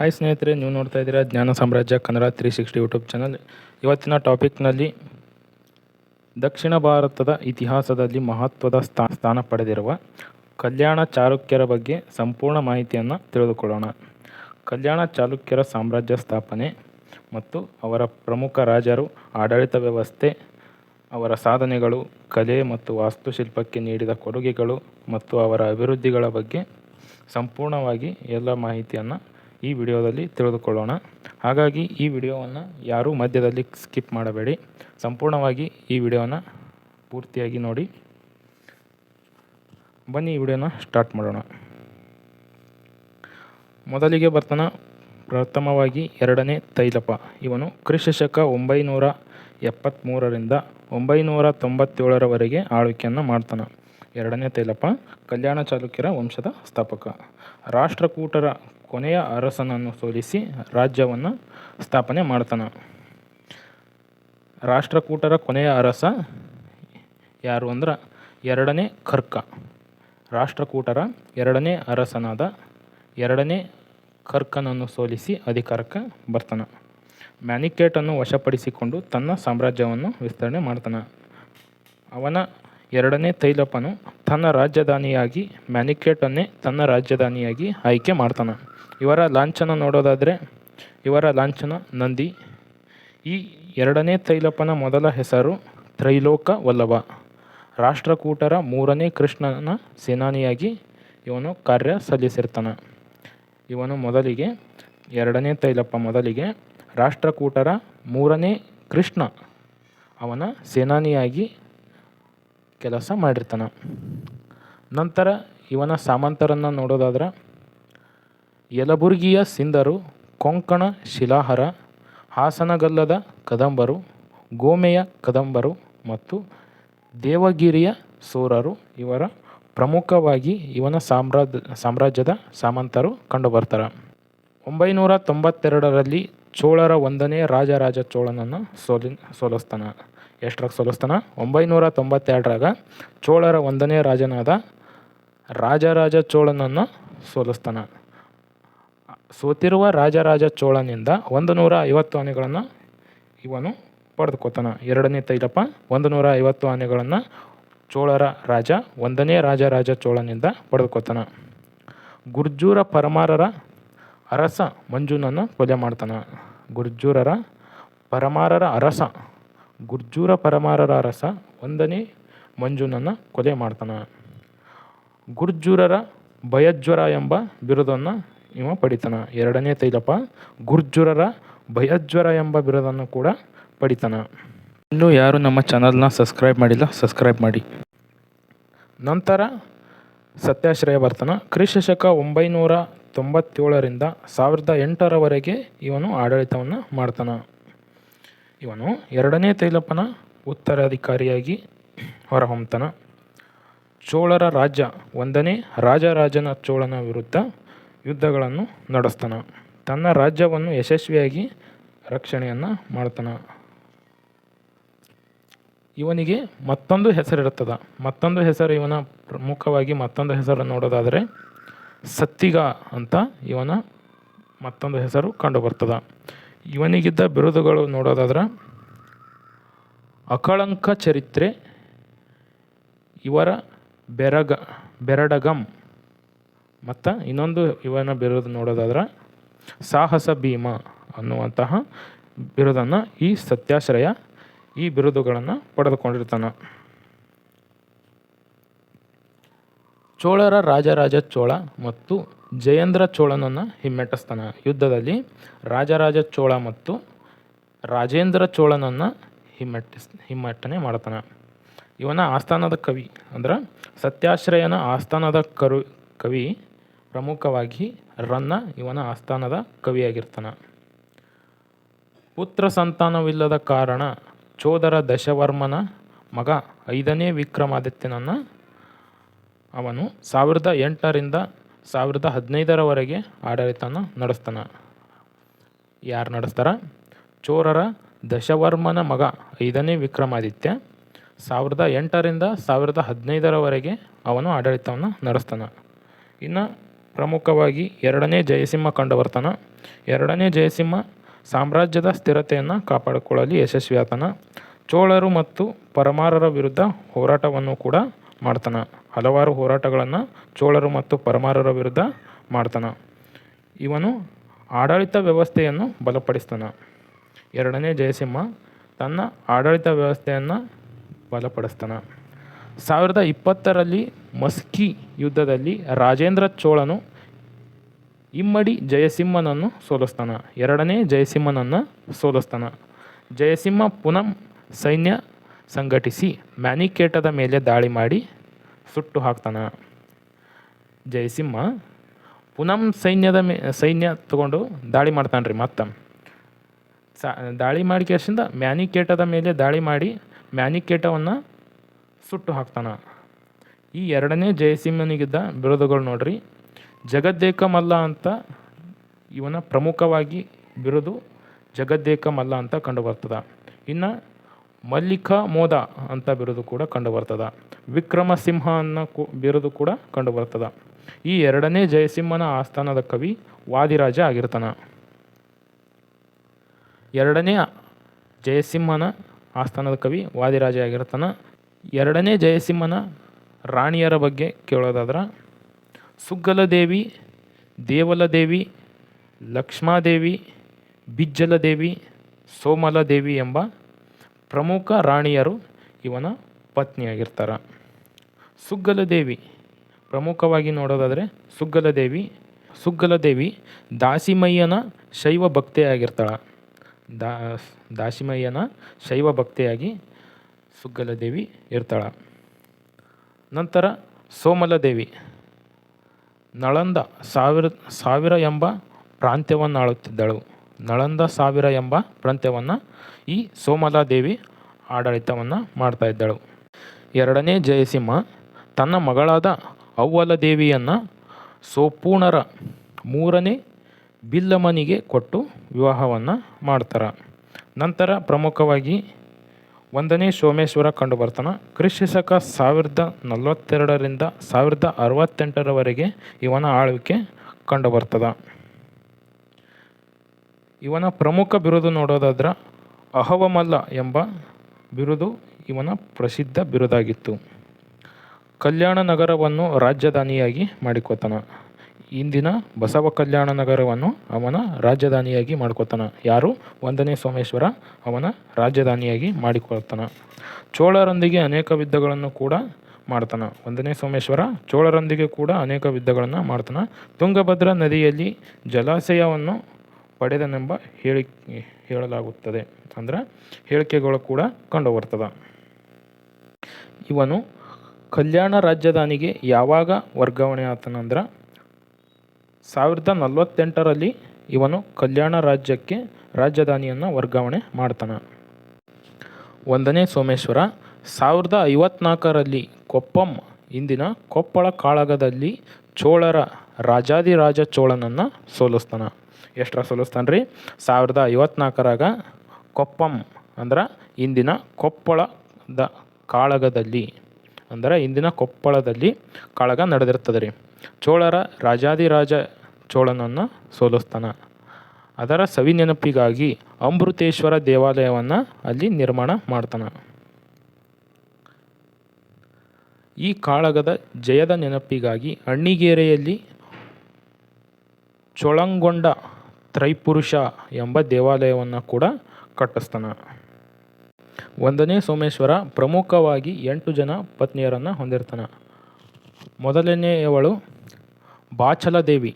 Hi ಸ್ನೇಹಿತರೆ, ನೀವು ನೋಡ್ತಾ ಇದ್ದೀರಾ ಜ್ಞಾನ ಸಾಮ್ರಾಜ್ಯ ಕನ್ನಡ 360 ಯೂಟ್ಯೂಬ್ ಚಾನಲ್. ಇವತ್ತಿನ ಟಾಪಿಕ್ನಲ್ಲಿ ದಕ್ಷಿಣ ಭಾರತದ ಇತಿಹಾಸದಲ್ಲಿ ಮಹತ್ವದ ಸ್ಥಾನ ಪಡೆದಿರುವ ಕಲ್ಯಾಣ ಚಾಲುಕ್ಯರ ಬಗ್ಗೆ ಸಂಪೂರ್ಣ ಮಾಹಿತಿಯನ್ನು ತಿಳಿದುಕೊಳ್ಳೋಣ. ಕಲ್ಯಾಣ ಚಾಲುಕ್ಯರ ಸಾಮ್ರಾಜ್ಯ ಸ್ಥಾಪನೆ ಮತ್ತು ಅವರ ಪ್ರಮುಖ ರಾಜರು, ಆಡಳಿತ ವ್ಯವಸ್ಥೆ, ಅವರ ಸಾಧನೆಗಳು, ಕಲೆ ಮತ್ತು ವಾಸ್ತುಶಿಲ್ಪಕ್ಕೆ ನೀಡಿದ ಕೊಡುಗೆಗಳು ಮತ್ತು ಅವರ ಅಭಿವೃದ್ಧಿಗಳ ಬಗ್ಗೆ ಸಂಪೂರ್ಣವಾಗಿ ಎಲ್ಲ ಮಾಹಿತಿಯನ್ನು ಈ ವಿಡಿಯೋದಲ್ಲಿ ತಿಳಿದುಕೊಳ್ಳೋಣ. ಹಾಗಾಗಿ ಈ ವಿಡಿಯೋವನ್ನು ಯಾರೂ ಮಧ್ಯದಲ್ಲಿ ಸ್ಕಿಪ್ ಮಾಡಬೇಡಿ, ಸಂಪೂರ್ಣವಾಗಿ ಈ ವಿಡಿಯೋನ ಪೂರ್ತಿಯಾಗಿ ನೋಡಿ. ಬನ್ನಿ ಈ ವಿಡಿಯೋನ ಸ್ಟಾರ್ಟ್ ಮಾಡೋಣ. ಮೊದಲಿಗೆ ಬರ್ತಾನ ಪ್ರಥಮವಾಗಿ ಎರಡನೇ ತೈಲಪ. ಇವನು ಕ್ರಿಸ್ತಶಕ 973ರಿಂದ 997ರವರೆಗೆ ಆಳ್ವಿಕೆಯನ್ನು ಮಾಡ್ತಾನೆ. ಎರಡನೇ ತೈಲಪ ಕಲ್ಯಾಣ ಚಾಲುಕ್ಯರ ವಂಶದ ಸ್ಥಾಪಕ. ರಾಷ್ಟ್ರಕೂಟರ ಕೊನೆಯ ಅರಸನನ್ನು ಸೋಲಿಸಿ ರಾಜ್ಯವನ್ನು ಸ್ಥಾಪನೆ ಮಾಡ್ತಾನೆ. ರಾಷ್ಟ್ರಕೂಟರ ಕೊನೆಯ ಅರಸ ಯಾರು ಅಂದ್ರೆ ಎರಡನೇ ಕರ್ಕ. ರಾಷ್ಟ್ರಕೂಟರ ಎರಡನೇ ಅರಸನಾದ ಎರಡನೇ ಕರ್ಕನನ್ನು ಸೋಲಿಸಿ ಅಧಿಕಾರಕ್ಕೆ ಬರ್ತಾನೆ. ಮ್ಯಾನಿಕೇಟನ್ನು ವಶಪಡಿಸಿಕೊಂಡು ತನ್ನ ಸಾಮ್ರಾಜ್ಯವನ್ನು ವಿಸ್ತರಣೆ ಮಾಡ್ತಾನೆ. ಅವನ ಎರಡನೇ ತೈಲಪನು ತನ್ನ ರಾಜಧಾನಿಯಾಗಿ ಮ್ಯಾನಿಕೇಟನ್ನೇ ತನ್ನ ರಾಜಧಾನಿಯಾಗಿ ಆಯ್ಕೆ ಮಾಡ್ತಾನೆ. ಇವರ ಲಾಂಛನ ನೋಡೋದಾದರೆ ಇವರ ಲಾಂಛನ ನಂದಿ. ಈ ಎರಡನೇ ತೈಲಪನ ಮೊದಲ ಹೆಸರು ತ್ರೈಲೋಕ ವಲ್ಲಭ. ರಾಷ್ಟ್ರಕೂಟರ ಮೂರನೇ ಕೃಷ್ಣನ ಸೇನಾನಿಯಾಗಿ ಇವನು ಕಾರ್ಯ ಸಲ್ಲಿಸಿರ್ತಾನೆ. ಇವನು ಮೊದಲಿಗೆ ಎರಡನೇ ತೈಲಪ ಮೊದಲಿಗೆ ರಾಷ್ಟ್ರಕೂಟರ ಮೂರನೇ ಕೃಷ್ಣ ಅವನ ಸೇನಾನಿಯಾಗಿ ಕೆಲಸ ಮಾಡಿರ್ತಾನೆ. ನಂತರ ಇವನ ಸಾಮಂತರನ್ನು ನೋಡೋದಾದ್ರೆ ಯಲಬುರ್ಗಿಯ ಸಿಂಧರು, ಕೊಂಕಣ ಶಿಲಾಹರ, ಹಾಸನಗಲ್ಲದ ಕದಂಬರು, ಗೋಮೆಯ ಕದಂಬರು ಮತ್ತು ದೇವಗಿರಿಯ ಸೋರರು ಇವರ ಪ್ರಮುಖವಾಗಿ ಇವನ ಸಾಮ್ರಾಜ್ಯದ ಸಾಮಂತರು ಕಂಡುಬರ್ತಾರೆ. 992ರಲ್ಲಿ ಚೋಳರ ಒಂದನೇ ರಾಜರಾಜ ಚೋಳನನ್ನು ಸೋಲಿಸ್ತಾನೆ. ಎಷ್ಟರಾಗ ಸೋಲಿಸ್ತಾನೆ? 992ರಾಗ ಚೋಳರ ಒಂದನೇ ರಾಜನಾದ ರಾಜರಾಜ ಚೋಳನನ್ನು ಸೋಲಿಸ್ತಾನೆ. ಸೋತಿರುವ ರಾಜರಾಜ ಚೋಳನಿಂದ 150 ಆನೆಗಳನ್ನು ಇವನು ಪಡೆದುಕೊತಾನೆ. ಎರಡನೇ ತೈಲಪ 150 ಆನೆಗಳನ್ನು ಚೋಳರ ರಾಜ ಒಂದನೇ ರಾಜರಾಜ ಚೋಳನಿಂದ ಪಡೆದುಕೊತಾನೆ. ಗುರ್ಜೂರ ಪರಮಾರರ ಅರಸ ಮಂಜುನನ್ನು ಕೊಲೆ ಮಾಡ್ತಾನೆ. ಗುರ್ಜೂರ ಪರಮಾರರ ಅರಸ ಒಂದನೇ ಮಂಜುನನ್ನು ಕೊಲೆ ಮಾಡ್ತಾನೆ. ಗುರ್ಜೂರರ ಭಯಜ್ವರ ಎಂಬ ಬಿರುದನ್ನು ಇವ ಪಡಿತಾನೆ. ಎರಡನೇ ತೈಲಪ ಗುರ್ಜೂರರ ಭಯಜ್ವರ ಎಂಬ ಬಿರುದನ್ನು ಕೂಡ ಪಡಿತಾನೆ. ಇನ್ನೂ ಯಾರು ನಮ್ಮ ಚಾನಲ್ನ ಸಬ್ಸ್ಕ್ರೈಬ್ ಮಾಡಿಲ್ಲ, ಸಬ್ಸ್ಕ್ರೈಬ್ ಮಾಡಿ. ನಂತರ ಸತ್ಯಾಶ್ರಯ ಬರ್ತಾನೆ. ಕ್ರಿಸ್ತಶಕ 997ರಿಂದ 1008ರವರೆಗೆ ಇವನು ಆಡಳಿತವನ್ನು ಮಾಡ್ತಾನೆ. ಇವನು ಎರಡನೇ ತೈಲಪನ ಉತ್ತರಾಧಿಕಾರಿಯಾಗಿ ಹೊರಹೊಮ್ಮತಾನೆ. ಚೋಳರ ರಾಜ್ಯ ಒಂದನೇ ರಾಜರಾಜನ ಚೋಳನ ವಿರುದ್ಧ ಯುದ್ಧಗಳನ್ನು ನಡೆಸ್ತಾನೆ. ತನ್ನ ರಾಜ್ಯವನ್ನು ಯಶಸ್ವಿಯಾಗಿ ರಕ್ಷಣೆಯನ್ನು ಮಾಡ್ತಾನೆ. ಇವನಿಗೆ ಮತ್ತೊಂದು ಹೆಸರಿರುತ್ತದೆ. ಮತ್ತೊಂದು ಹೆಸರು ಇವನ ಪ್ರಮುಖವಾಗಿ ಮತ್ತೊಂದು ಹೆಸರು ನೋಡೋದಾದರೆ ಸತ್ತಿಗ ಅಂತ ಇವನ ಮತ್ತೊಂದು ಹೆಸರು ಕಂಡುಬರ್ತದೆ. ಇವನಿಗಿದ್ದ ಬಿರುದುಗಳು ನೋಡೋದಾದ್ರೆ ಅಕಳಂಕ ಚರಿತ್ರೆ, ಇವರ ಬೆರಡಗಂ ಮತ್ತು ಇನ್ನೊಂದು ಇವನ ಬಿರುದು ನೋಡೋದಾದ್ರೆ ಸಾಹಸ ಭೀಮ ಅನ್ನುವಂತಹ ಬಿರುದನ್ನು ಈ ಸತ್ಯಾಶ್ರಯ ಈ ಬಿರುದುಗಳನ್ನು ಪಡೆದುಕೊಂಡಿರ್ತಾನೆ. ಚೋಳರ ರಾಜರಾಜ ಚೋಳ ಮತ್ತು ಜಯೇಂದ್ರ ಚೋಳನನ್ನು ಹಿಮ್ಮೆಟ್ಟಿಸ್ತಾನೆ. ಯುದ್ಧದಲ್ಲಿ ರಾಜರಾಜ ಚೋಳ ಮತ್ತು ರಾಜೇಂದ್ರ ಚೋಳನನ್ನು ಹಿಮ್ಮೆಟ್ಟನೆ ಮಾಡ್ತಾನೆ. ಇವನ ಆಸ್ಥಾನದ ಕವಿ ಅಂದ್ರೆ ಸತ್ಯಾಶ್ರಯನ ಆಸ್ಥಾನದ ಕವಿ ಪ್ರಮುಖವಾಗಿ ರನ್ನ ಇವನ ಆಸ್ಥಾನದ ಕವಿಯಾಗಿರ್ತಾನೆ. ಪುತ್ರ ಸಂತಾನವಿಲ್ಲದ ಕಾರಣ ಚೋದರ ದಶವರ್ಮನ ಮಗ 5ನೇ ವಿಕ್ರಮಾದಿತ್ಯನನ್ನು ಅವನು 1008ರಿಂದ 1015ರವರೆಗೆ ಆಡಳಿತನ ನಡೆಸ್ತಾನೆ. ಯಾರು ನಡೆಸ್ತಾರ? ಚೋರರ ದಶವರ್ಮನ ಮಗ 5ನೇ ವಿಕ್ರಮಾದಿತ್ಯ 1008ರಿಂದ 1015ರವರೆಗೆ ಅವನು ಆಡಳಿತವನ್ನು ನಡೆಸ್ತಾನೆ. ಇನ್ನು ಪ್ರಮುಖವಾಗಿ ಎರಡನೇ ಜಯಸಿಂಹ ಕಂಡುಬರ್ತಾನ. ಎರಡನೇ ಜಯಸಿಂಹ ಸಾಮ್ರಾಜ್ಯದ ಸ್ಥಿರತೆಯನ್ನು ಕಾಪಾಡಿಕೊಳ್ಳಲು ಯಶಸ್ವಿಯಾತನ. ಚೋಳರು ಮತ್ತು ಪರಮಾರರ ವಿರುದ್ಧ ಹೋರಾಟವನ್ನು ಕೂಡ ಮಾಡ್ತಾನೆ. ಹಲವಾರು ಹೋರಾಟಗಳನ್ನು ಚೋಳರು ಮತ್ತು ಪರಮಾರರ ವಿರುದ್ಧ ಮಾಡ್ತಾನೆ. ಇವನು ಆಡಳಿತ ವ್ಯವಸ್ಥೆಯನ್ನು ಬಲಪಡಿಸ್ತಾನೆ. ಎರಡನೇ ಜಯಸಿಂಹ ತನ್ನ ಆಡಳಿತ ವ್ಯವಸ್ಥೆಯನ್ನು ಬಲಪಡಿಸ್ತಾನೆ. 1020ರಲ್ಲಿ ಮಸ್ಕಿ ಯುದ್ಧದಲ್ಲಿ ರಾಜೇಂದ್ರ ಚೋಳನು ಇಮ್ಮಡಿ ಜಯಸಿಂಹನನ್ನು ಸೋಲಿಸ್ತಾನೆ. ಎರಡನೇ ಜಯಸಿಂಹನನ್ನು ಸೋಲಿಸ್ತಾನೆ. ಜಯಸಿಂಹ ಪುನಃ ಸೈನ್ಯ ಸಂಘಟಿಸಿ ಮ್ಯಾನಿಕೇಟದ ಮೇಲೆ ದಾಳಿ ಮಾಡಿ ಸುಟ್ಟು ಹಾಕ್ತಾನೆ. ಜಯಸಿಂಹ ಪುನಃ ಸೈನ್ಯ ತಗೊಂಡು ದಾಳಿ ಮಾಡ್ತಾನೆ ರೀ. ಮತ್ತೆ ದಾಳಿ ಮಾಡಿ ಕೇಸಿಂದ ಮ್ಯಾನಿಕೇಟದ ಮೇಲೆ ದಾಳಿ ಮಾಡಿ ಮ್ಯಾನಿಕೇಟವನ್ನು ಸುಟ್ಟು ಹಾಕ್ತಾನೆ. ಈ ಎರಡನೇ ಜಯಸಿಂಹನಿಗಿದ್ದ ಬಿರುದುಗಳು ನೋಡ್ರಿ. ಜಗದ್ದೇಕ ಮಲ್ಲ ಅಂತ ಇವನ ಪ್ರಮುಖವಾಗಿ ಬಿರುದು ಜಗದ್ದೇಕ ಮಲ್ಲ ಅಂತ ಕಂಡುಬರ್ತದೆ. ಇನ್ನು ಮಲ್ಲಿಕ ಮೋದ ಅಂತ ಬಿರುದು ಕೂಡ ಕಂಡುಬರ್ತದೆ. ವಿಕ್ರಮಸಿಂಹ ಅನ್ನೋ ಬಿರುದು ಕೂಡ ಕಂಡುಬರ್ತದೆ. ಈ ಎರಡನೇ ಜಯಸಿಂಹನ ಆಸ್ಥಾನದ ಕವಿ ವಾದಿರಾಜ ಆಗಿರ್ತಾನೆ. ಎರಡನೇ ಜಯಸಿಂಹನ ಆಸ್ಥಾನದ ಕವಿ ವಾದಿರಾಜ ಆಗಿರ್ತಾನೆ. ಎರಡನೇ ಜಯಸಿಂಹನ ರಾಣಿಯರ ಬಗ್ಗೆ ಕೇಳೋದಾದ್ರೆ ಸುಗ್ಗಲದೇವಿ, ದೇವಲದೇವಿ, ಲಕ್ಷ್ಮಾದೇವಿ, ಬಿಜ್ಜಲದೇವಿ, ಸೋಮಲದೇವಿ ಎಂಬ ಪ್ರಮುಖ ರಾಣಿಯರು ಇವನ ಪತ್ನಿಯಾಗಿರ್ತಾರೆ. ಸುಗ್ಗಲದೇವಿ ಪ್ರಮುಖವಾಗಿ ನೋಡೋದಾದರೆ ಸುಗ್ಗಲದೇವಿ ದಾಸಿಮಯ್ಯನ ಶೈವ ಭಕ್ತೆಯಾಗಿರ್ತಾಳೆ. ದಾಸಿಮಯ್ಯನ ಶೈವ ಭಕ್ತೆಯಾಗಿ ಸುಗ್ಗಲದೇವಿ ಇರ್ತಾಳೆ. ನಂತರ ಸೋಮಲದೇವಿ ನಳಂದ ಸಾವಿರ ಎಂಬ ಪ್ರಾಂತ್ಯವನ್ನು ಆಳುತ್ತಿದ್ದಳು. ನಳಂದ ಸಾವಿರ ಎಂಬ ಪ್ರಾಂತ್ಯವನ್ನು ಈ ಸೋಮಲಾದೇವಿ ಆಡಳಿತವನ್ನು ಮಾಡ್ತಾ ಇದ್ದಳು. ಎರಡನೇ ಜಯಸಿಂಹ ತನ್ನ ಮಗಳಾದ ಅವ್ವಲದೇವಿಯನ್ನು ಸೋಪೂಣರ ಮೂರನೇ ಬಿಲ್ಲಮ್ಮನಿಗೆ ಕೊಟ್ಟು ವಿವಾಹವನ್ನು ಮಾಡ್ತಾರೆ. ನಂತರ ಪ್ರಮುಖವಾಗಿ 1ನೇ ಸೋಮೇಶ್ವರ ಕಂಡುಬರ್ತಾನೆ. ಕ್ರಿಸ್ತಶಕ 1042ರಿಂದ 1068ರವರೆಗೆ ಇವನ ಆಳ್ವಿಕೆ ಕಂಡುಬರ್ತದೆ. ಇವನ ಪ್ರಮುಖ ಬಿರುದು ನೋಡೋದಾದ್ರೆ ಅಹವಮಲ್ಲ ಎಂಬ ಬಿರುದು ಇವನ ಪ್ರಸಿದ್ಧ ಬಿರುದಾಗಿತ್ತು. ಕಲ್ಯಾಣ ನಗರವನ್ನು ರಾಜಧಾನಿಯಾಗಿ ಮಾಡಿಕೊತಾನೆ. ಇಂದಿನ ಬಸವ ಕಲ್ಯಾಣ ನಗರವನ್ನು ಅವನ ರಾಜಧಾನಿಯಾಗಿ ಮಾಡ್ಕೊತಾನೆ. ಯಾರು? 1ನೇ ಸೋಮೇಶ್ವರ ಅವನ ರಾಜಧಾನಿಯಾಗಿ ಮಾಡಿಕೊಳ್ತಾನೆ. ಚೋಳರೊಂದಿಗೆ ಅನೇಕ ಯುದ್ಧಗಳನ್ನು ಕೂಡ ಮಾಡ್ತಾನೆ. 1ನೇ ಸೋಮೇಶ್ವರ ಚೋಳರೊಂದಿಗೆ ಕೂಡ ಅನೇಕ ಯುದ್ಧಗಳನ್ನು ಮಾಡ್ತಾನೆ. ತುಂಗಭದ್ರಾ ನದಿಯಲ್ಲಿ ಜಲಾಶಯವನ್ನು ಪಡೆದನೆಂಬ ಹೇಳಲಾಗುತ್ತದೆ. ಅಂದರೆ ಹೇಳಿಕೆಗಳು ಕೂಡ ಕಂಡುಬರ್ತದೆ. ಇವನು ಕಲ್ಯಾಣ ರಾಜಧಾನಿಗೆ ಯಾವಾಗ ವರ್ಗಾವಣೆ ಆತನಂದ್ರೆ 1048ರಲ್ಲಿ ಇವನು ಕಲ್ಯಾಣ ರಾಜ್ಯಕ್ಕೆ ರಾಜಧಾನಿಯನ್ನು ವರ್ಗಾವಣೆ ಮಾಡ್ತಾನೆ. 1ನೇ ಸೋಮೇಶ್ವರ 1054ರಲ್ಲಿ ಕೊಪ್ಪಂ ಇಂದಿನ ಕೊಪ್ಪಳ ಕಾಳಗದಲ್ಲಿ ಚೋಳರ ರಾಜಾದಿರಾಜ ಚೋಳನನ್ನು ಸೋಲಿಸ್ತಾನೆ. ಎಷ್ಟರ ಸೋಲಿಸ್ತಾನೆ ರೀ? 1054ರಾಗ ಕೊಪ್ಪಂ ಅಂದ್ರೆ ಇಂದಿನ ಕೊಪ್ಪಳದ ಕಾಳಗದಲ್ಲಿ, ಅಂದರೆ ಇಂದಿನ ಕೊಪ್ಪಳದಲ್ಲಿ ಕಾಳಗ ನಡೆದಿರ್ತದೆ ರೀ. ಚೋಳರ ರಾಜಾದಿರಾಜ ಚೋಳನನ್ನು ಸೋಲಿಸ್ತಾನೆ. ಅದರ ಸವಿ ನೆನಪಿಗಾಗಿ ಅಮೃತೇಶ್ವರ ದೇವಾಲಯವನ್ನು ಅಲ್ಲಿ ನಿರ್ಮಾಣ ಮಾಡ್ತಾನೆ. ಈ ಕಾಳಗದ ಜಯದ ನೆನಪಿಗಾಗಿ ಅಣ್ಣಿಗೇರಿಯಲ್ಲಿ ಚೋಳಂಗೊಂಡ ತ್ರೈಪುರುಷ ಎಂಬ ದೇವಾಲಯವನ್ನು ಕೂಡ ಕಟ್ಟಿಸ್ತಾನೆ. 1ನೇ ಸೋಮೇಶ್ವರ ಪ್ರಮುಖವಾಗಿ 8 ಜನ ಪತ್ನಿಯರನ್ನು ಹೊಂದಿರ್ತಾನೆ. ಮೊದಲನೆಯವಳು ಬಾಚಲದೇವಿ,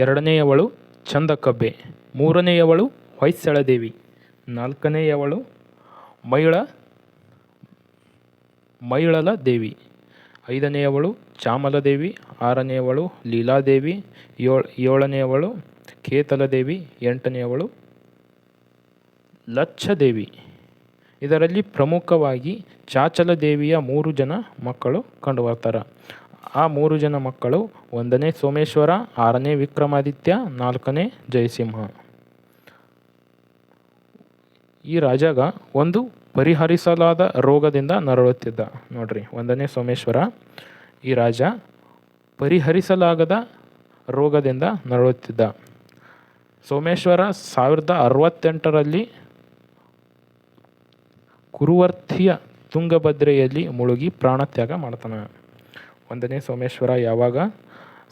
ಎರಡನೆಯವಳು ಚಂದಕಬ್ಬೆ, ಮೂರನೆಯವಳು ಹೊಯ್ಸಳದೇವಿ, ನಾಲ್ಕನೆಯವಳು ಮೈಳಲದೇವಿ, ಐದನೆಯವಳು ಚಾಮಲದೇವಿ, ಆರನೆಯವಳು ಲೀಲಾದೇವಿ, ಏಳನೆಯವಳು ಕೇತಲದೇವಿ, ಎಂಟನೆಯವಳು ಲಚ್ಛದೇವಿ. ಇದರಲ್ಲಿ ಪ್ರಮುಖವಾಗಿ ಚಾಚಲದೇವಿಯ 3 ಜನ ಮಕ್ಕಳು ಕಂಡುಬರ್ತಾರೆ. ಆ 3 ಜನ ಮಕ್ಕಳು 1ನೇ ಸೋಮೇಶ್ವರ, 6ನೇ ವಿಕ್ರಮಾದಿತ್ಯ, 4ನೇ ಜಯಸಿಂಹ. ಈ ರಾಜಾಗ ಒಂದು ಪರಿಹರಿಸಲಾದ ರೋಗದಿಂದ ನರಳುತ್ತಿದ್ದ. ನೋಡ್ರಿ, 1ನೇ ಸೋಮೇಶ್ವರ ಈ ರಾಜ ಪರಿಹರಿಸಲಾಗದ ರೋಗದಿಂದ ನರಳುತ್ತಿದ್ದ. ಸೋಮೇಶ್ವರ 1068ರಲ್ಲಿ ಕುರುವರ್ತಿಯ ತುಂಗಭದ್ರೆಯಲ್ಲಿ ಮುಳುಗಿ ಪ್ರಾಣತ್ಯಾಗ ಮಾಡ್ತಾನೆ. 1ನೇ ಸೋಮೇಶ್ವರ ಯಾವಾಗ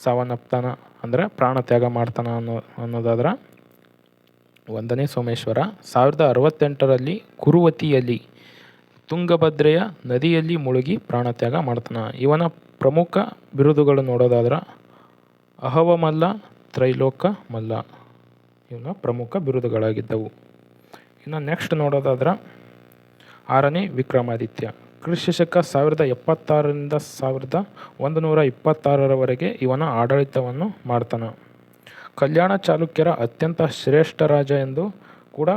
ಸಾವನ್ನಪ್ತಾನ ಅಂದರೆ ಪ್ರಾಣತ್ಯಾಗ ಮಾಡ್ತಾನ ಅನ್ನೋದಾದ್ರೆ 1ನೇ ಸೋಮೇಶ್ವರ 1068ರಲ್ಲಿ ಕುರುವತಿಯಲ್ಲಿ ತುಂಗಭದ್ರೆಯ ನದಿಯಲ್ಲಿ ಮುಳುಗಿ ಪ್ರಾಣತ್ಯಾಗ ಮಾಡ್ತಾನೆ. ಇವನ ಪ್ರಮುಖ ಬಿರುದುಗಳು ನೋಡೋದಾದ್ರೆ ಅಹವಮಲ್ಲ, ತ್ರೈಲೋಕ ಮಲ್ಲ ಇವನ ಪ್ರಮುಖ ಬಿರುದುಗಳಾಗಿದ್ದವು. ಇನ್ನು ನೆಕ್ಸ್ಟ್ ನೋಡೋದಾದ್ರೆ 6ನೇ ವಿಕ್ರಮಾದಿತ್ಯ. ಕ್ರಿಸ್ತಶಕ 1076ರಿಂದ 1126ರವರೆಗೆ ಇವನ ಆಡಳಿತವನ್ನು ಮಾಡ್ತಾನೆ. ಕಲ್ಯಾಣ ಚಾಲುಕ್ಯರ ಅತ್ಯಂತ ಶ್ರೇಷ್ಠ ರಾಜ ಎಂದು ಕೂಡ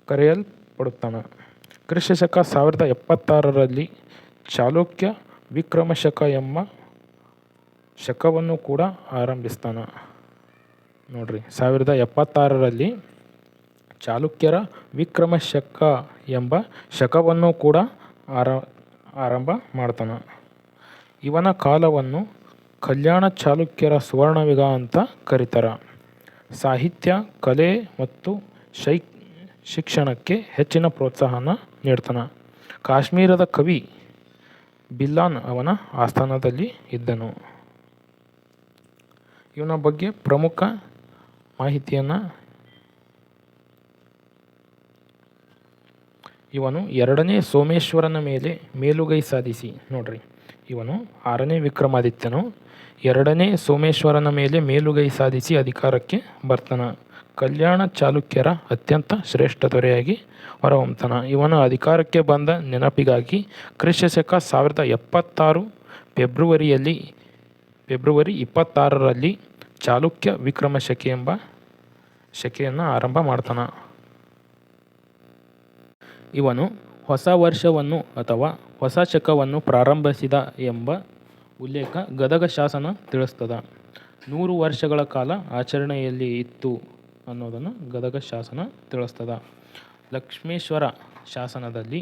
ಕರೆಯಲ್ಪಡುತ್ತಾನೆ. ಕ್ರಿಸ್ತಶಕ 1076ರಲ್ಲಿ ಚಾಲುಕ್ಯ ವಿಕ್ರಮಶಕ ಎಂಬ ಶಕವನ್ನು ಕೂಡ ಆರಂಭಿಸ್ತಾನೆ. ನೋಡ್ರಿ, 1076ರಲ್ಲಿ ಚಾಲುಕ್ಯರ ವಿಕ್ರಮಶಕ ಎಂಬ ಶಕವನ್ನು ಕೂಡ ಆರಂಭ ಮಾಡ್ತಾನೆ. ಇವನ ಕಾಲವನ್ನು ಕಲ್ಯಾಣ ಚಾಲುಕ್ಯರ ಸುವರ್ಣಯುಗ ಅಂತ ಕರೀತಾರೆ. ಸಾಹಿತ್ಯ, ಕಲೆ ಮತ್ತು ಶಿಕ್ಷಣಕ್ಕೆ ಹೆಚ್ಚಿನ ಪ್ರೋತ್ಸಾಹನ ನೀಡ್ತಾನೆ. ಕಾಶ್ಮೀರದ ಕವಿ ಬಿಲ್ಲಾನ್ ಅವನ ಆಸ್ಥಾನದಲ್ಲಿ ಇದ್ದನು. ಇವನ ಬಗ್ಗೆ ಪ್ರಮುಖ ಮಾಹಿತಿಯನ್ನು ಇವನು 2ನೇ ಸೋಮೇಶ್ವರನ ಮೇಲೆ ಮೇಲುಗೈ ಸಾಧಿಸಿ ನೋಡ್ರಿ, ಇವನು 6ನೇ ವಿಕ್ರಮಾದಿತ್ಯನು 2ನೇ ಸೋಮೇಶ್ವರನ ಮೇಲೆ ಮೇಲುಗೈ ಸಾಧಿಸಿ ಅಧಿಕಾರಕ್ಕೆ ಬರ್ತಾನೆ. ಕಲ್ಯಾಣ ಚಾಲುಕ್ಯರ ಅತ್ಯಂತ ಶ್ರೇಷ್ಠ ದೊರೆಯಾಗಿ ಹೊರಹೊಮ್ಮತಾನೆ. ಇವನ ಅಧಿಕಾರಕ್ಕೆ ಬಂದ ನೆನಪಿಗಾಗಿ ಕ್ರಿಸ್ತಶಕ 1076 ಫೆಬ್ರವರಿ 26ರಲ್ಲಿ ಚಾಲುಕ್ಯ ವಿಕ್ರಮಶಕೆ ಎಂಬ ಶಕೆಯನ್ನು ಆರಂಭ ಮಾಡ್ತಾನೆ. ಇವನು ಹೊಸ ವರ್ಷವನ್ನು ಅಥವಾ ಹೊಸ ಶಕವನ್ನು ಪ್ರಾರಂಭಿಸಿದ ಎಂಬ ಉಲ್ಲೇಖ ಗದಗ ಶಾಸನ ತಿಳಿಸ್ತದ. 100 ವರ್ಷಗಳ ಕಾಲ ಆಚರಣೆಯಲ್ಲಿ ಇತ್ತು ಅನ್ನೋದನ್ನು ಗದಗ ಶಾಸನ ತಿಳಿಸ್ತದ. ಲಕ್ಷ್ಮೇಶ್ವರ ಶಾಸನದಲ್ಲಿ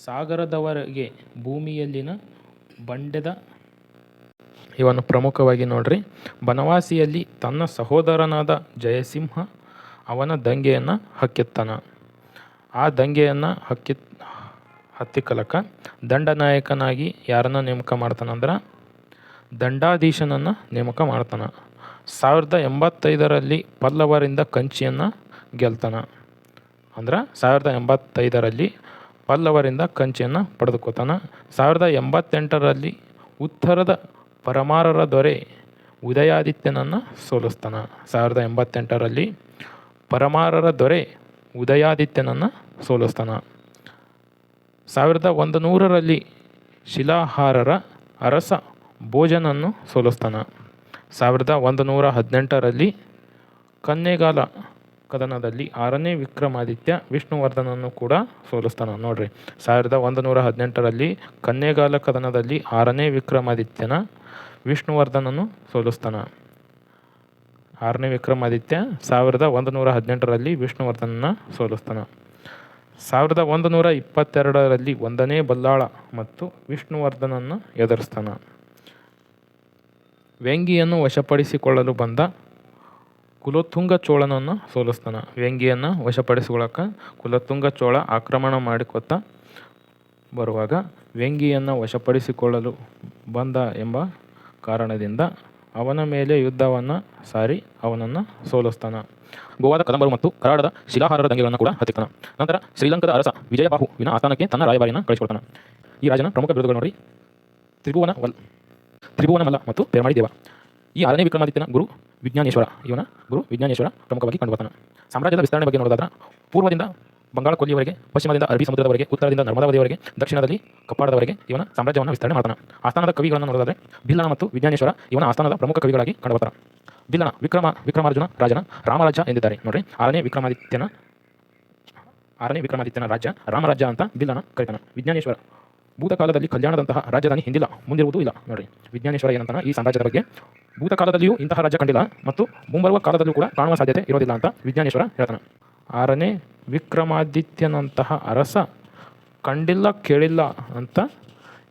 ಸಾಗರದವರೆಗೆ ಭೂಮಿಯಲ್ಲಿನ ಬಂಡೆದ ಇವನು ಪ್ರಮುಖವಾಗಿ ನೋಡ್ರಿ, ಬನವಾಸಿಯಲ್ಲಿ ತನ್ನ ಸಹೋದರನಾದ ಜಯಸಿಂಹ ಅವನ ದಂಗೆಯನ್ನು ಹಕ್ಕೆತ್ತಾನ. ಆ ದಂಗೆಯನ್ನು ಹತ್ತಿಕ್ಕಲಕ ದಂಡನಾಯಕನಾಗಿ ಯಾರನ್ನ ನೇಮಕ ಮಾಡ್ತಾನಂದ್ರೆ ದಂಡಾಧೀಶನನ್ನು ನೇಮಕ ಮಾಡ್ತಾನೆ. 1085ರಲ್ಲಿ ಪಲ್ಲವರಿಂದ ಕಂಚಿಯನ್ನು ಗೆಲ್ತಾನೆ. ಅಂದ್ರೆ 1085ರಲ್ಲಿ ಪಲ್ಲವರಿಂದ ಕಂಚಿಯನ್ನು ಪಡೆದುಕೋತಾನೆ. 1088ರಲ್ಲಿ ಉತ್ತರದ ಪರಮಾರರ ದೊರೆ ಉದಯಾದಿತ್ಯನನ್ನು ಸೋಲಿಸ್ತಾನೆ. 1088ರಲ್ಲಿ ಪರಮಾರರ ದೊರೆ ಉದಯಾದಿತ್ಯನನ್ನು ಸೋಲಿಸ್ತಾನೆ. 1100ರಲ್ಲಿ ಶಿಲಾಹಾರರ ಅರಸ ಭೋಜನನ್ನು ಸೋಲಿಸ್ತಾನೆ. 1118ರಲ್ಲಿ ಕನ್ನೆಗಾಲ ಕದನದಲ್ಲಿ 6ನೇ ವಿಕ್ರಮಾದಿತ್ಯ ವಿಷ್ಣುವರ್ಧನನ್ನು ಕೂಡ ಸೋಲಿಸ್ತಾನೆ. ನೋಡ್ರಿ, 1118ರಲ್ಲಿ ಕನ್ನೆಗಾಲ ಕದನದಲ್ಲಿ 6ನೇ ವಿಕ್ರಮಾದಿತ್ಯನ ವಿಷ್ಣುವರ್ಧನನ್ನು ಸೋಲಿಸ್ತಾನೆ. 6ನೇ ವಿಕ್ರಮಾದಿತ್ಯ 1118ರಲ್ಲಿ ವಿಷ್ಣುವರ್ಧನನ ಸೋಲಿಸ್ತಾನೆ. 1122ರಲ್ಲಿ 1ನೇ ಬಲ್ಲಾಳ ಮತ್ತು ವಿಷ್ಣುವರ್ಧನನ್ನು ಎದುರಿಸ್ತಾನೆ. ವೆಂಗಿಯನ್ನು ವಶಪಡಿಸಿಕೊಳ್ಳಲು ಬಂದ ಕುಲೋತ್ತುಂಗ ಚೋಳನನ್ನು ಸೋಲಿಸ್ತಾನೆ. ವೆಂಗಿಯನ್ನು ವಶಪಡಿಸಿಕೊಳ್ಳಕ್ಕೆ ಕುಲೋತ್ತುಂಗ ಚೋಳ ಆಕ್ರಮಣ ಮಾಡಿಕೊತ್ತ ಬರುವಾಗ ವೆಂಗಿಯನ್ನು ವಶಪಡಿಸಿಕೊಳ್ಳಲು ಬಂದ ಎಂಬ ಕಾರಣದಿಂದ ಅವನ ಮೇಲೆ ಯುದ್ಧವನ್ನು ಸಾರಿ ಅವನನ್ನು ಸೋಲಿಸ್ತಾನೆ. ಗೋವಾದ ಕದಂಬರು ಮತ್ತು ಕರಾಡದ ಶಿಲಾಹಾರರ ದಂಗೆಗಳನ್ನು ಕೂಡ ಹತ್ತಿಕ್ತಾನೆ. ನಂತರ ಶ್ರೀಲಂಕಾದ ಅರಸ ವಿಜಯಬಾಹುವಿನ ಆಸ್ಥಾನಕ್ಕೆ ತನ್ನ ರಾಯಭಾರಿಯನ್ನು ಕಳಿಸಿಕೊಡ್ತಾನೆ. ಈ ರಾಜನ ಪ್ರಮುಖ ಬಿರುದುಗಳು ನೋಡಿ, ತ್ರಿಭುವನಮಲ್ಲ ಮತ್ತು ಪೆರ್ಮಾಳಿ ದೇವ. ಈ 6ನೇ ವಿಕ್ರಮಾದಿತ್ಯನ ಗುರು ವಿಜ್ಞಾನೇಶ್ವರ. ಇವನ ಗುರು ವಿಜ್ಞಾನೇಶ್ವರ ಪ್ರಮುಖವಾಗಿ ಕಂಡುಬರ್ತಾನೆ. ಸಾಮ್ರಾಜ್ಯದ ವಿಸ್ತರಣೆ ಬಗ್ಗೆ ನೋಡೋದಾದ್ರೆ ಪೂರ್ವದಿಂದ ಬಂಗಾಳ ಕೊಲ್ಲಿಯವರೆಗೆ, ಪಶ್ಚಿಮದಿಂದ ಅರಬ್ಬಿ ಸಮುದ್ರದವರೆಗೆ, ಉತ್ತರದಿಂದ ನರ್ಮದಾವದಿಯವರೆಗೆ, ದಕ್ಷಿಣದಲ್ಲಿ ಕಪ್ಪಾಡದವರೆಗೆ ಇವನ ಸಾಮ್ರಾಜ್ಯವನ್ನು ವಿಸ್ತರಣೆ ಮಾಡ್ತಾನೆ. ಆಸ್ಥಾನದ ಕವಿಗಳನ್ನು ನೋಡೋದಾದ್ರೆ ಬಿಲ್ಲನ ಮತ್ತು ವಿಜ್ಞಾನೇಶ್ವರ ಇವನ ಆಸ್ಥಾನದ ಪ್ರಮುಖ ಕವಿಗಳಾಗಿ ಕಂಡುಬರ್ತಾರೆ. ಬಿಲ್ಲನ ವಿಕ್ರಮಾರ್ಜುನ ರಾಜನ ರಾಮರಾಜ್ಯ ಎಂದಿದ್ದಾರೆ. ನೋಡ್ರಿ, 6ನೇ ವಿಕ್ರಮಾದಿತ್ಯನ ರಾಜ್ಯ ರಾಮರಾಜ್ಯ ಅಂತ ಬಿಲ್ಲನ ಕರೀತಾನೆ. ವಿಜ್ಞಾನೇಶ್ವರ ಭೂತಕಾಲದಲ್ಲಿ ಕಲ್ಯಾಣದಂತಹ ರಾಜಧಾನಿ ಹಿಂದಿಲ್ಲ, ಮುಂದಿರುವುದೂ ಇಲ್ಲ. ನೋಡ್ರಿ, ವಿಜ್ಞಾನೇಶ್ವರ ಏನಂತಾನೆ ಈ ಸಾಮ್ರಾಜ್ಯದ ಬಗ್ಗೆ, ಭೂತಕಾಲದಲ್ಲಿಯೂ ಇಂತಹ ರಾಜ್ಯ ಕಂಡಿಲ್ಲ ಮತ್ತು ಮುಂಬರುವ ಕಾಲದಲ್ಲೂ ಕೂಡ ಕಾಣುವ ಸಾಧ್ಯತೆ ಇರೋದಿಲ್ಲ ಅಂತ ವಿಜ್ಞಾನೇಶ್ವರ ಹೇಳ್ತಾನೆ. 6ನೇ ವಿಕ್ರಮಾದಿತ್ಯನಂತಹ ಅರಸ ಕಂಡಿಲ್ಲ ಕೇಳಿಲ್ಲ ಅಂತ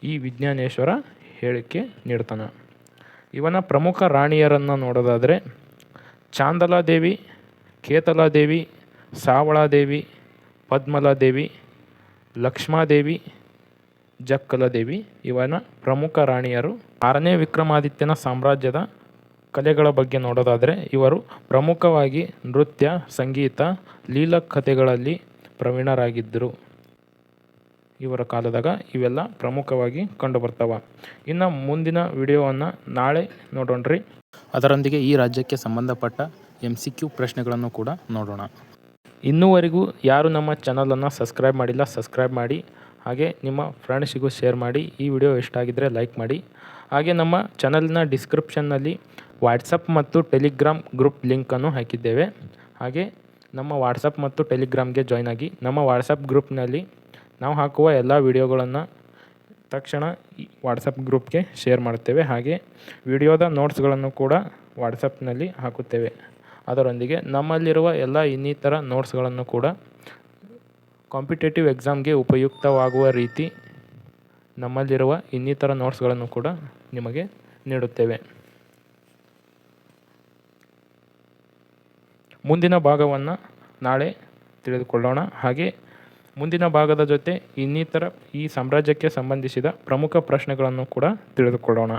ಈ ವಿಜ್ಞಾನೇಶ್ವರ ಹೇಳಿಕೆ ನೀಡ್ತಾನೆ. ಇವನ ಪ್ರಮುಖ ರಾಣಿಯರನ್ನು ನೋಡೋದಾದರೆ ಚಾಂದಲಾದೇವಿ, ಕೇತಲಾದೇವಿ, ಸಾವಳಾದೇವಿ, ಪದ್ಮಲಾದೇವಿ, ಲಕ್ಷ್ಮಾದೇವಿ, ಜಕ್ಕಲದೇವಿ ಇವನ ಪ್ರಮುಖ ರಾಣಿಯರು. 6ನೇ ವಿಕ್ರಮಾದಿತ್ಯನ ಸಾಮ್ರಾಜ್ಯದ ಕಲೆಗಳ ಬಗ್ಗೆ ನೋಡೋದಾದರೆ ಇವರು ಪ್ರಮುಖವಾಗಿ ನೃತ್ಯ, ಸಂಗೀತ, ಲೀಲಕಥೆಗಳಲ್ಲಿ ಪ್ರವೀಣರಾಗಿದ್ದರು. ಇವರ ಕಾಲದಾಗ ಇವೆಲ್ಲ ಪ್ರಮುಖವಾಗಿ ಕಂಡುಬರ್ತಾವ. ಇನ್ನು ಮುಂದಿನ ವಿಡಿಯೋವನ್ನು ನಾಳೆ ನೋಡೋಣ್ರಿ. ಅದರೊಂದಿಗೆ ಈ ರಾಜ್ಯಕ್ಕೆ ಸಂಬಂಧಪಟ್ಟ MCQ ಪ್ರಶ್ನೆಗಳನ್ನು ಕೂಡ ನೋಡೋಣ. ಇನ್ನೂವರೆಗೂ ಯಾರು ನಮ್ಮ ಚಾನಲನ್ನು ಸಬ್ಸ್ಕ್ರೈಬ್ ಮಾಡಿಲ್ಲ, ಸಬ್ಸ್ಕ್ರೈಬ್ ಮಾಡಿ. ಹಾಗೆ ನಿಮ್ಮ ಫ್ರೆಂಡ್ಸಿಗೂ ಶೇರ್ ಮಾಡಿ. ಈ ವಿಡಿಯೋ ಇಷ್ಟ ಆಗಿದ್ದರೆ ಲೈಕ್ ಮಾಡಿ. ಹಾಗೆ ನಮ್ಮ ಚಾನಲ್ನ ಡಿಸ್ಕ್ರಿಪ್ಷನ್ನಲ್ಲಿ ವಾಟ್ಸಪ್ ಮತ್ತು ಟೆಲಿಗ್ರಾಮ್ ಗ್ರೂಪ್ ಲಿಂಕನ್ನು ಹಾಕಿದ್ದೇವೆ. ಹಾಗೆ ನಮ್ಮ ವಾಟ್ಸಪ್ ಮತ್ತು ಟೆಲಿಗ್ರಾಮ್ಗೆ ಜಾಯ್ನ್ ಆಗಿ. ನಮ್ಮ ವಾಟ್ಸಪ್ ಗ್ರೂಪ್ನಲ್ಲಿ ನಾವು ಹಾಕುವ ಎಲ್ಲ ವಿಡಿಯೋಗಳನ್ನು ತಕ್ಷಣ ಈ ವಾಟ್ಸಪ್ ಗ್ರೂಪ್ಗೆ ಶೇರ್ ಮಾಡ್ತೇವೆ. ಹಾಗೆ ವಿಡಿಯೋದ ನೋಟ್ಸ್ಗಳನ್ನು ಕೂಡ ವಾಟ್ಸಪ್ನಲ್ಲಿ ಹಾಕುತ್ತೇವೆ. ಅದರೊಂದಿಗೆ ನಮ್ಮಲ್ಲಿರುವ ಎಲ್ಲ ಇನ್ನಿತರ ನೋಟ್ಸ್ಗಳನ್ನು ಕೂಡ ಕಾಂಪಿಟೇಟಿವ್ ಎಕ್ಸಾಮ್ಗೆ ಉಪಯುಕ್ತವಾಗುವ ರೀತಿ ನಮ್ಮಲ್ಲಿರುವ ಇನ್ನಿತರ ನೋಟ್ಸ್ಗಳನ್ನು ಕೂಡ ನಿಮಗೆ ನೀಡುತ್ತೇವೆ. ಮುಂದಿನ ಭಾಗವನ್ನು ನಾಳೆ ತಿಳಿದುಕೊಳ್ಳೋಣ. ಹಾಗೆ ಮುಂದಿನ ಭಾಗದ ಜೊತೆ ಇನ್ನಿತರ ಈ ಸಾಮ್ರಾಜ್ಯಕ್ಕೆ ಸಂಬಂಧಿಸಿದ ಪ್ರಮುಖ ಪ್ರಶ್ನೆಗಳನ್ನು ಕೂಡ ತಿಳಿದುಕೊಳ್ಳೋಣ.